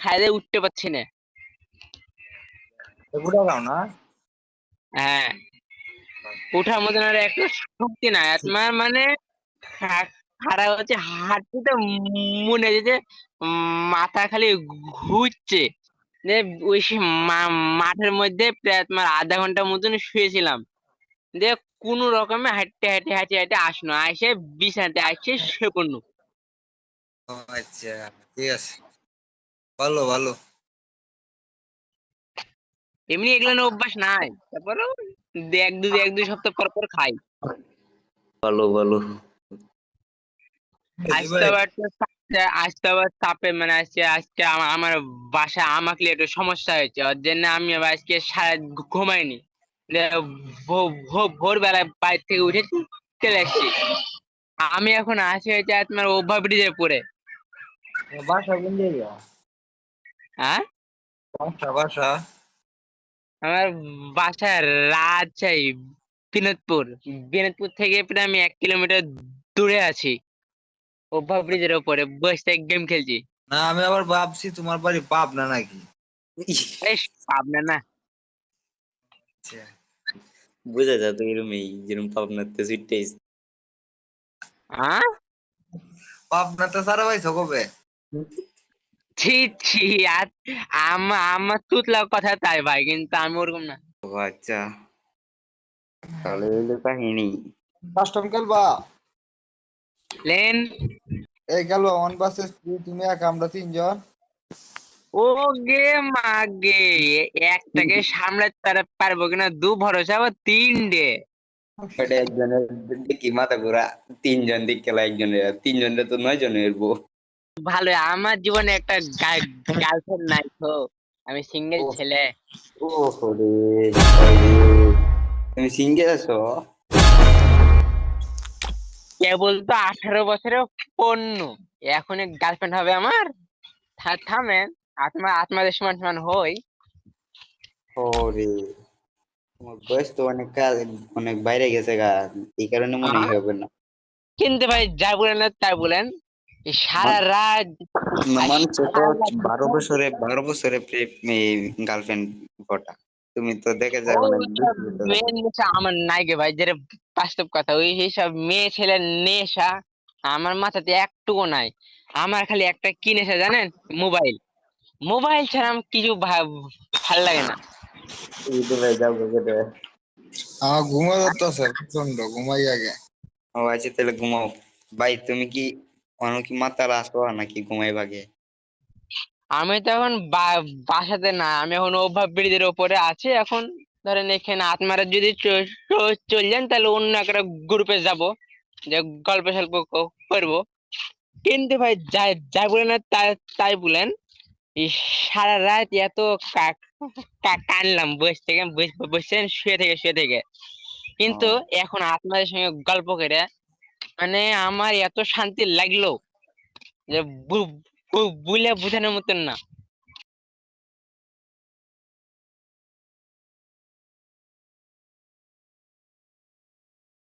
খাইলে উঠতে পারছি না। এগুলো গাও না? হ্যাঁ, উঠার মতন আর একটু শক্তি নাই তোমার, মানে খারাপ হচ্ছে, হাঁটতে মনে হচ্ছে যে মাথা খালি ঘুরছে। যে ওই মাঠের মধ্যে প্রায় তোমার আধা ঘন্টার মতন শুয়েছিলাম। যে কোন রকমে হাঁটতে হাঁটতে হাঁটতে হাঁটতে আসনো, আসে বিছানাতে আসছে শুয়ে পড়লো। ও আচ্ছা, ঠিক আছে, ভালো ভালো। এমনি এগুলো অভ্যাস নাই, তারপরেও এক দুই সপ্তাহ পর পর খাই। ভালো ভালো। বুঝলি আজ তো ভাই? আবার আজ তো আবার চাপে, মানে আজকে আজকে আমার বাসায় আমাকে একটু সমস্যা হয়েছে, ওর জন্য আমি আবার আজকে সারা ঘুমাইনি। যে ভোরবেলায় বাইরে থেকে উঠে চলে আসছি। আমি এখন আছি হয়েছে তোমার ওভারব্রিজের পরে। বাসা কোন জায়গা? হ্যাঁ, বাসা বাসা। আমার বাসা রাজশাহী, বিনোদপুর। বিনোদপুর থেকে প্রায় আমি 1 কিলোমিটার দূরে আছি, ওভারব্রিজের ওপরে বসে গেম খেলছি। না, আমি আবার ভাবছি তোমার বাড়ি পাবনা নাকি। বেশ, পাবনা না। আচ্ছা। বুঝা যায় তো এরমই, যেরকম পাবনাতে সুইটটাই। হ্যাঁ, পাবনাতে সারা পাইছো কবে? ছি ছি। আর আমার তুতলা কথা তাই ভাই, কিন্তু আমি ওরকম না। ও আচ্ছা, তাহলে হইলো কাহিনী। কাস্টম খেলবা? লেন, এই খেলবা ওয়ান ভার্সেস তুমি একা আমরা তিনজন। ও গে মা গে, একটাকে সামলাতে পারবো কিনা দু ভরসা, আবার 3 ডে। ওটা একজনের দেখি মাথা ঘোরা, তিনজন দিক খেলা একজনের, আর তিনজনের তো 9 জন এরবো। ভালো, আমার জীবনে একটা গার্লফ্রেন্ড নাই তো, আমি সিঙ্গেল ও ছেলে। ও রে ভাই রে, তুমি সিঙ্গেল আছো? কেবল তো 18 বছরের পণ্য, এখন গার্লফ্রেন্ড হবে আমার? থামেন, আত্মাদের সমান সমান হই। ওরে, তোমার বয়স তো অনেক কাজ, অনেক বাইরে গেছে গা, এই কারণে মনে হয় হবে না। কিন্তু ভাই যা বলেন না তাই বলেন, এই সারা মান- রাত মানুষে তো সারা রাত 12 বছরে গার্লফ্রেন্ড ঘটা, তুমি তো দেখে যাবে না, ওইসব মেয়ের নেশা আমার নাই গে ভাই, যেটা বাস্তব কথা। ওই এইসব মেয়ে ছেলের নেশা আমার মাথাতে একটুকু নাই। আমার খালি একটা কি নেশা জানেন? মোবাইল। মোবাইল ছাড়া আমার কিছু ভাল লাগে না। ভাই যাবো কেটে। আমার ঘুমা যাচ্ছে প্রচন্ড, ঘুমাই আগে। ও আচ্ছা, তাহলে ঘুমাও। ভাই তুমি কি অনেক কি মাতাল আসো নাকি ঘুমাই ভাগে? আমি তো এখন বাসাতে না, আমি এখন ওভার ব্রিজের ওপরে আছি এখন। ধরেন এখানে আত্মারা যদি চলে যান, তাহলে অন্য একটা গ্রুপে যাব, যে গল্প সল্প করবো। কিন্তু ভাই যাই যাই বলেন না তাই তাই বলেন, এই সারা রাত এত কানলাম বসে থেকে, বসে শুয়ে থেকে। কিন্তু ও এখন আপনাদের সঙ্গে গল্প করে মানে আমার এত শান্তি লাগলো যে বুলে বোঝানোর মতন না।